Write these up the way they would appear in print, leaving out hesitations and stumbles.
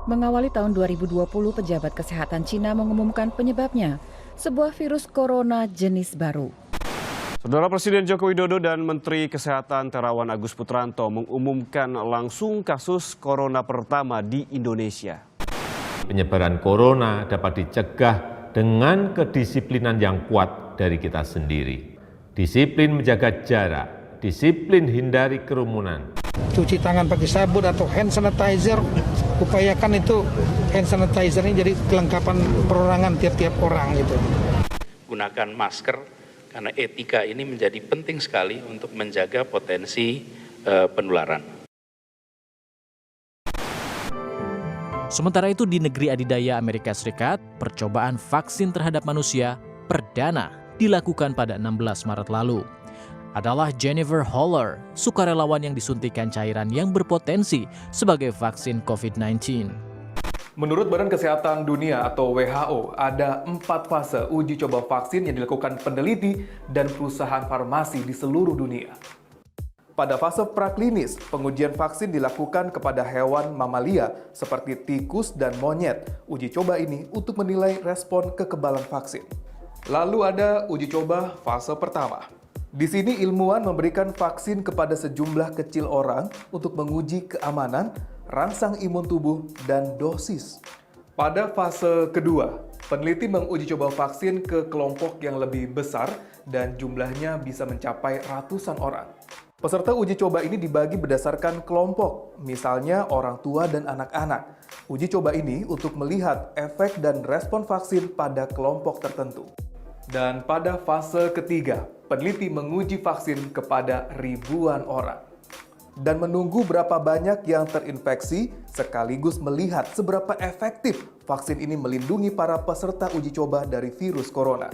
Mengawali tahun 2020, pejabat kesehatan Cina mengumumkan penyebabnya, sebuah virus corona jenis baru. Saudara Presiden Joko Widodo dan Menteri Kesehatan Terawan Agus Putranto mengumumkan langsung kasus corona pertama di Indonesia. Penyebaran corona dapat dicegah dengan kedisiplinan yang kuat dari kita sendiri. Disiplin menjaga jarak, disiplin hindari kerumunan. Cuci tangan pakai sabun atau hand sanitizer, upayakan itu hand sanitizer ini jadi kelengkapan perorangan tiap-tiap orang gitu. Gunakan masker karena etika ini menjadi penting sekali untuk menjaga potensi penularan. Sementara itu di negeri adidaya Amerika Serikat, percobaan vaksin terhadap manusia perdana dilakukan pada 16 Maret lalu. Adalah Jennifer Holler, sukarelawan yang disuntikan cairan yang berpotensi sebagai vaksin COVID-19. Menurut Badan Kesehatan Dunia atau WHO, ada 4 fase uji coba vaksin yang dilakukan peneliti dan perusahaan farmasi di seluruh dunia. Pada fase praklinis, pengujian vaksin dilakukan kepada hewan mamalia seperti tikus dan monyet. Uji coba ini untuk menilai respon kekebalan vaksin. Lalu ada uji coba fase pertama. Di sini ilmuwan memberikan vaksin kepada sejumlah kecil orang untuk menguji keamanan, rangsang imun tubuh, dan dosis. Pada fase kedua, peneliti menguji coba vaksin ke kelompok yang lebih besar dan jumlahnya bisa mencapai ratusan orang. Peserta uji coba ini dibagi berdasarkan kelompok, misalnya orang tua dan anak-anak. Uji coba ini untuk melihat efek dan respon vaksin pada kelompok tertentu. Dan pada fase ketiga, peneliti menguji vaksin kepada ribuan orang. Dan menunggu berapa banyak yang terinfeksi, sekaligus melihat seberapa efektif vaksin ini melindungi para peserta uji coba dari virus corona.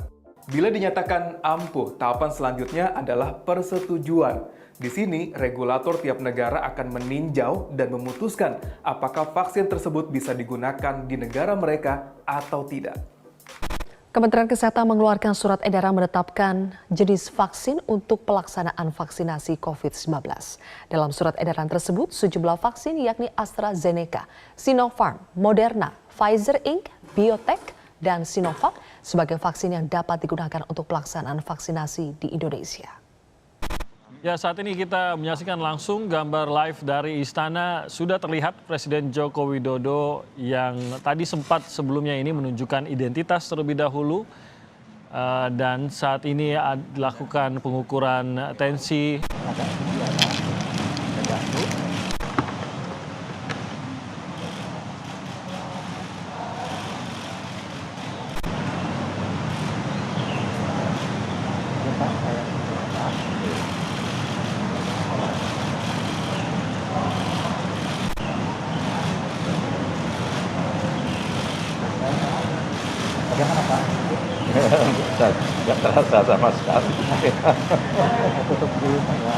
Bila dinyatakan ampuh, tahapan selanjutnya adalah persetujuan. Di sini, regulator tiap negara akan meninjau dan memutuskan apakah vaksin tersebut bisa digunakan di negara mereka atau tidak. Kementerian Kesehatan mengeluarkan surat edaran menetapkan jenis vaksin untuk pelaksanaan vaksinasi COVID-19. Dalam surat edaran tersebut, sejumlah vaksin yakni AstraZeneca, Sinopharm, Moderna, Pfizer Inc., Biotech, dan Sinovac sebagai vaksin yang dapat digunakan untuk pelaksanaan vaksinasi di Indonesia. Ya, saat ini kita menyaksikan langsung gambar live dari Istana. Sudah terlihat Presiden Joko Widodo yang tadi sempat sebelumnya ini menunjukkan identitas terlebih dahulu. Dan saat ini dilakukan pengukuran tensi. Bagaimana Pak? Tidak terasa sama sekali. Tutup dulu Pak ya.